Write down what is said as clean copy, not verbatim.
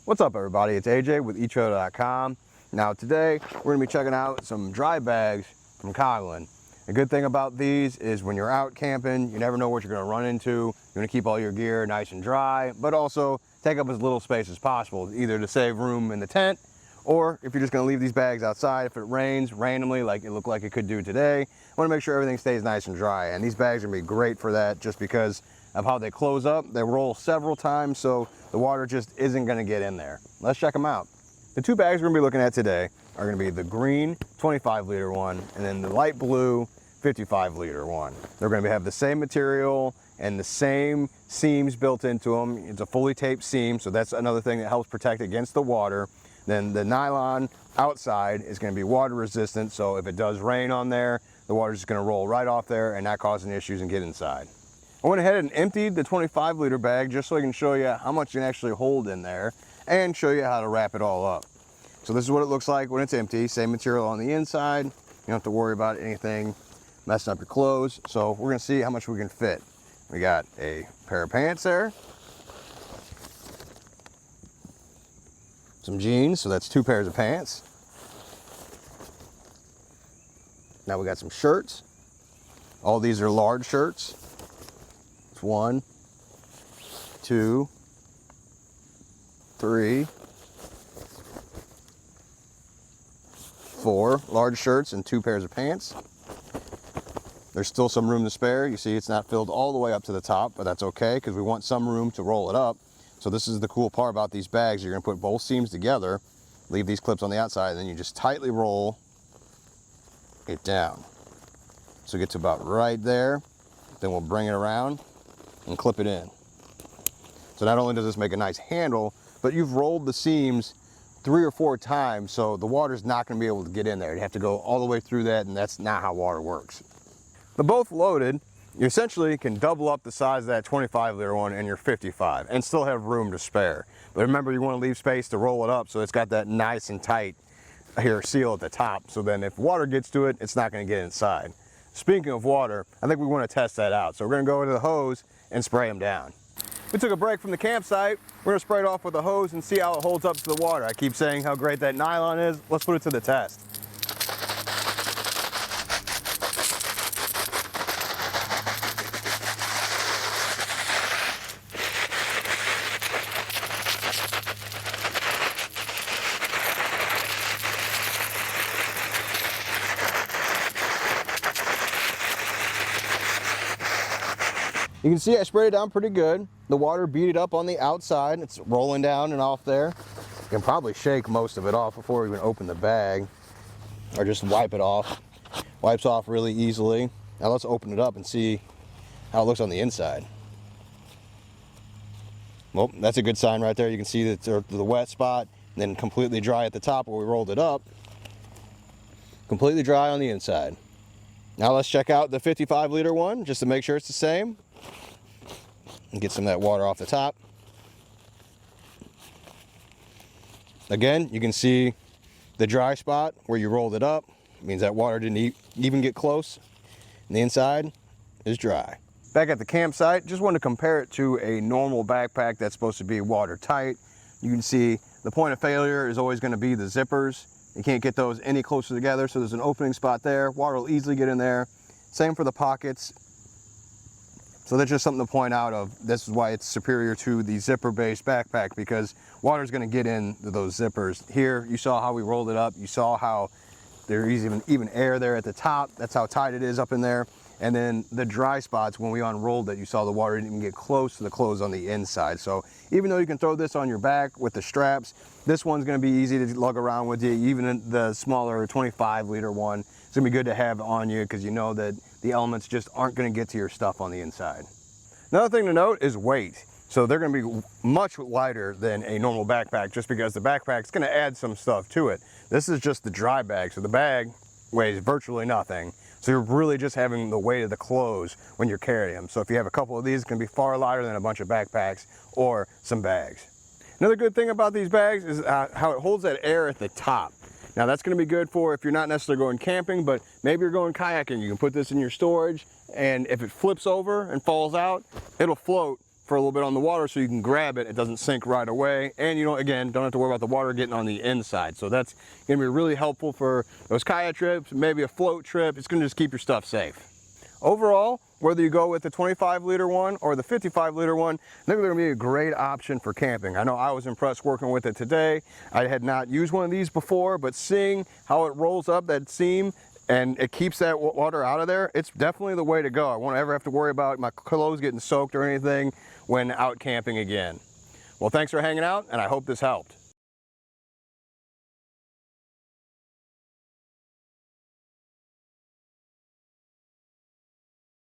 What's up, everybody? It's AJ with etrailer.com. Now today we're going to be checking out some dry bags from Coghlan. The good thing about these is when you're out camping, you never know what you're going to run into. You want to keep all your gear nice and dry, but also take up as little space as possible, either to save room in the tent, or if you're just going to leave these bags outside, if it rains randomly like it looked like it could do today, I want to make sure everything stays nice and dry. And these bags are going to be great for that just because of how they close up. They roll several times, so the water just isn't going to get in there. Let's check them out. The two bags we're going to be looking at today are going to be the green 25-liter one and then the light blue 55-liter one. They're going to have the same material and the same seams built into them. It's a fully taped seam, so that's another thing that helps protect against the water. Then the nylon outside is going to be water resistant, so if it does rain on there, the water's just going to roll right off there and not cause any issues and get inside. I went ahead and emptied the 25-liter bag just so I can show you how much you can actually hold in there and show you how to wrap it all up. So this is what it looks like when it's empty. Same material on the inside. You don't have to worry about anything messing up your clothes. So we're going to see how much we can fit. We got a pair of pants there. Some jeans, so that's 2 pairs of pants. Now we got some shirts. All these are large shirts. It's 1, 2, 3, 4 large shirts and 2 pairs of pants. There's still some room to spare. You see it's not filled all the way up to the top, but that's okay because we want some room to roll it up. So this is the cool part about these bags. You're going to put both seams together, leave these clips on the outside, and then you just tightly roll it down. So get to about right there. Then we'll bring it around and clip it in. So not only does this make a nice handle, but you've rolled the seams 3 or 4 times, so the water's not going to be able to get in there. You have to go all the way through that, and that's not how water works. They're both loaded. You essentially can double up the size of that 25-liter one and your 55 and still have room to spare. But remember, you want to leave space to roll it up so it's got that nice and tight seal at the top, so then if water gets to it, it's not going to get inside. Speaking of water, I think we want to test that out. So we're going to go to the hose and spray them down. We took a break from the campsite. We're going to spray it off with a hose and see how it holds up to the water. I keep saying how great that nylon is. Let's put it to the test. You can see I sprayed it down pretty good. The water beat it up on the outside. It's rolling down and off there. You can probably shake most of it off before we even open the bag, or just wipe it off. Wipes off really easily. Now let's open it up and see how it looks on the inside. Well, that's a good sign right there. You can see that the wet spot, and then completely dry at the top where we rolled it up. Completely dry on the inside. Now let's check out the 55-liter one just to make sure it's the same. And get some of that water off the top. Again, you can see the dry spot where you rolled it up. It means that water didn't even get close. And the inside is dry. Back at the campsite, just wanted to compare it to a normal backpack that's supposed to be watertight. You can see the point of failure is always going to be the zippers. You can't get those any closer together, so there's an opening spot there. Water will easily get in there. Same for the pockets. So that's just something to point out of. This is why it's superior to the zipper-based backpack, because water is going to get into those zippers. Here, you saw how we rolled it up. You saw how there's even air there at the top. That's how tight it is up in there. And then the dry spots, when we unrolled it, you saw the water didn't even get close to the clothes on the inside. So even though you can throw this on your back with the straps, this one's going to be easy to lug around with you. Even the smaller 25-liter one, it's going to be good to have on you because you know that the elements just aren't going to get to your stuff on the inside. Another thing to note is weight. So they're going to be much lighter than a normal backpack just because the backpack's going to add some stuff to it. This is just the dry bag, so the bag weighs virtually nothing. So you're really just having the weight of the clothes when you're carrying them. So if you have a couple of these, it's going to be far lighter than a bunch of backpacks or some bags. Another good thing about these bags is how it holds that air at the top. Now that's going to be good for if you're not necessarily going camping, but maybe you're going kayaking. You can put this in your storage, and if it flips over and falls out, it'll float for a little bit on the water so you can grab it. It doesn't sink right away. And you don't have to worry about the water getting on the inside. So that's going to be really helpful for those kayak trips, maybe a float trip. It's going to just keep your stuff safe. Overall, whether you go with the 25-liter one or the 55-liter one, I think they're going to be a great option for camping. I know I was impressed working with it today. I had not used one of these before, but seeing how it rolls up that seam and it keeps that water out of there, it's definitely the way to go. I won't ever have to worry about my clothes getting soaked or anything when out camping again. Well, thanks for hanging out, and I hope this helped.